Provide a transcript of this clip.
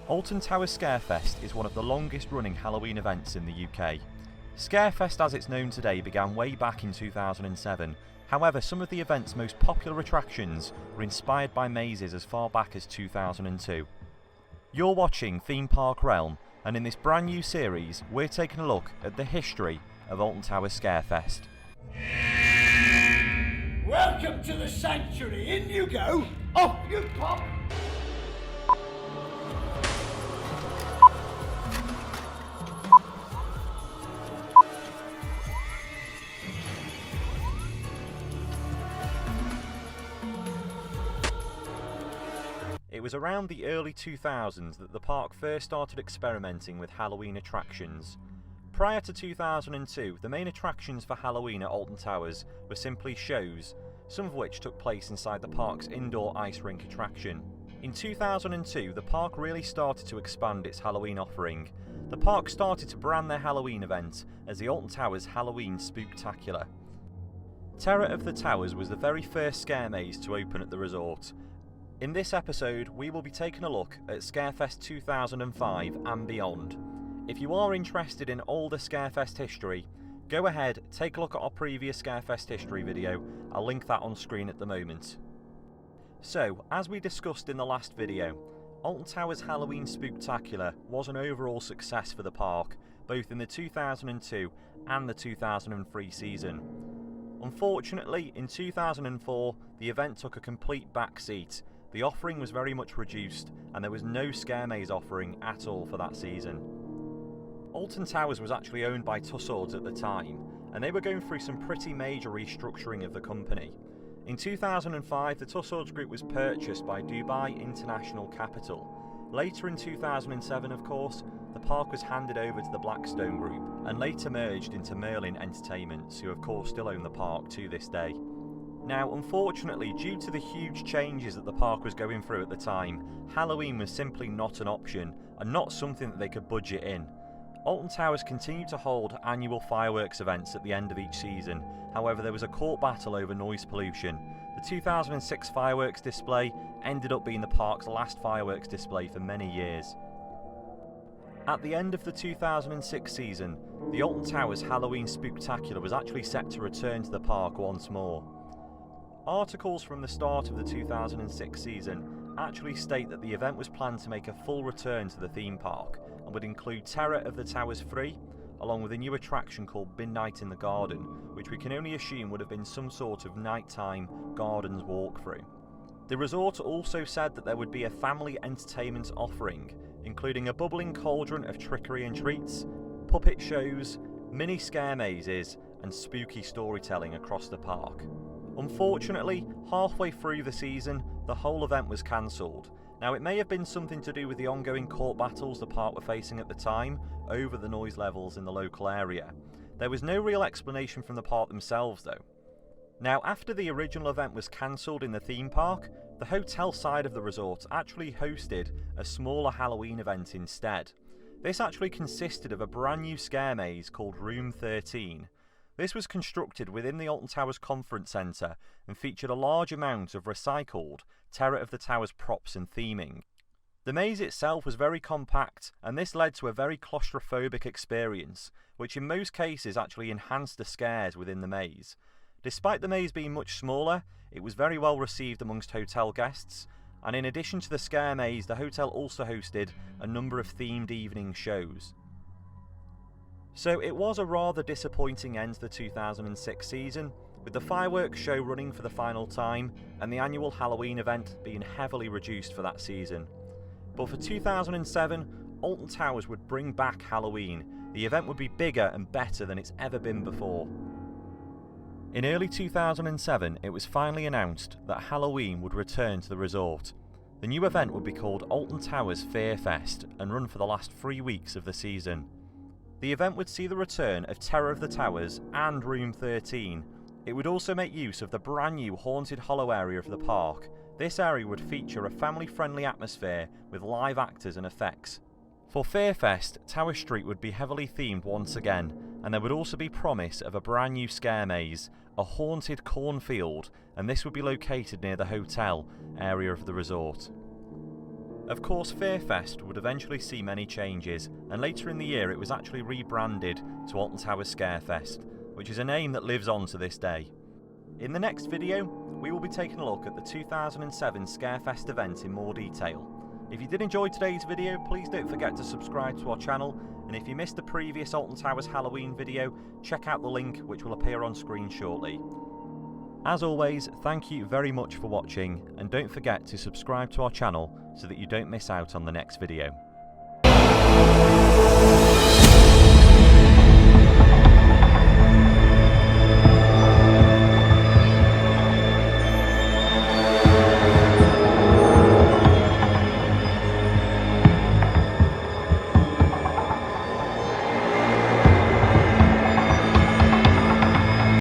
Alton Tower Scarefest is one of the longest running Halloween events in the UK. Scarefest as it's known today began way back in 2007, however some of the event's most popular attractions were inspired by mazes as far back as 2002. You're watching Theme Park Realm, and in this brand new series we're taking a look at the history of Alton Tower Scarefest. Welcome to the sanctuary, in you go, off you pop! It was around the early 2000s that the park first started experimenting with Halloween attractions. Prior to 2002, the main attractions for Halloween at Alton Towers were simply shows, some of which took place inside the park's indoor ice rink attraction. In 2002, the park really started to expand its Halloween offering. The park started to brand their Halloween event as the Alton Towers Halloween Spooktacular. Terror of the Towers was the very first scare maze to open at the resort. In this episode, we will be taking a look at Scarefest 2005 and beyond. If you are interested in all the Scarefest history, go ahead, take a look at our previous Scarefest history video. I'll link that on screen at the moment. So, as we discussed in the last video, Alton Towers Halloween Spooktacular was an overall success for the park, both in the 2002 and the 2003 season. Unfortunately, in 2004, the event took a complete backseat. The offering was very much reduced, and there was no scare maze offering at all for that season. Alton Towers was actually owned by Tussauds at the time, and they were going through some pretty major restructuring of the company. In 2005, the Tussauds Group was purchased by Dubai International Capital. Later in 2007, of course, the park was handed over to the Blackstone Group, and later merged into Merlin Entertainments, who of course still own the park to this day. Now, unfortunately, due to the huge changes that the park was going through at the time, Halloween was simply not an option, and not something that they could budget in. Alton Towers continued to hold annual fireworks events at the end of each season, however there was a court battle over noise pollution. The 2006 fireworks display ended up being the park's last fireworks display for many years. At the end of the 2006 season, the Alton Towers Halloween Spooktacular was actually set to return to the park once more. Articles from the start of the 2006 season actually state that the event was planned to make a full return to the theme park and would include Terror of the Towers 3, along with a new attraction called Midnight in the Garden, which we can only assume would have been some sort of nighttime gardens walkthrough. The resort also said that there would be a family entertainment offering, including a bubbling cauldron of trickery and treats, puppet shows, mini scare mazes, and spooky storytelling across the park. Unfortunately, halfway through the season, the whole event was cancelled. Now, it may have been something to do with the ongoing court battles the park were facing at the time over the noise levels in the local area. There was no real explanation from the park themselves though. Now, after the original event was cancelled in the theme park, the hotel side of the resort actually hosted a smaller Halloween event instead. This actually consisted of a brand new scare maze called Room 13. This was constructed within the Alton Towers Conference Centre and featured a large amount of recycled Terror of the Towers props and theming. The maze itself was very compact, and this led to a very claustrophobic experience, which in most cases actually enhanced the scares within the maze. Despite the maze being much smaller, it was very well received amongst hotel guests, and in addition to the scare maze, the hotel also hosted a number of themed evening shows. So it was a rather disappointing end to the 2006 season, with the fireworks show running for the final time and the annual Halloween event being heavily reduced for that season. But for 2007, Alton Towers would bring back Halloween. The event would be bigger and better than it's ever been before. In early 2007, it was finally announced that Halloween would return to the resort. The new event would be called Alton Towers Fearfest and run for the last 3 weeks of the season. The event would see the return of Terror of the Towers and Room 13. It would also make use of the brand new Haunted Hollow area of the park. This area would feature a family-friendly atmosphere with live actors and effects. For Fearfest, Tower Street would be heavily themed once again, and there would also be promise of a brand new scare maze, a haunted cornfield, and this would be located near the hotel area of the resort. Of course, Scarefest would eventually see many changes, and later in the year it was actually rebranded to Alton Towers Scarefest, which is a name that lives on to this day. In the next video, we will be taking a look at the 2007 Scarefest event in more detail. If you did enjoy today's video, please don't forget to subscribe to our channel, and if you missed the previous Alton Towers Halloween video, check out the link which will appear on screen shortly. As always, thank you very much for watching, and don't forget to subscribe to our channel so that you don't miss out on the next video.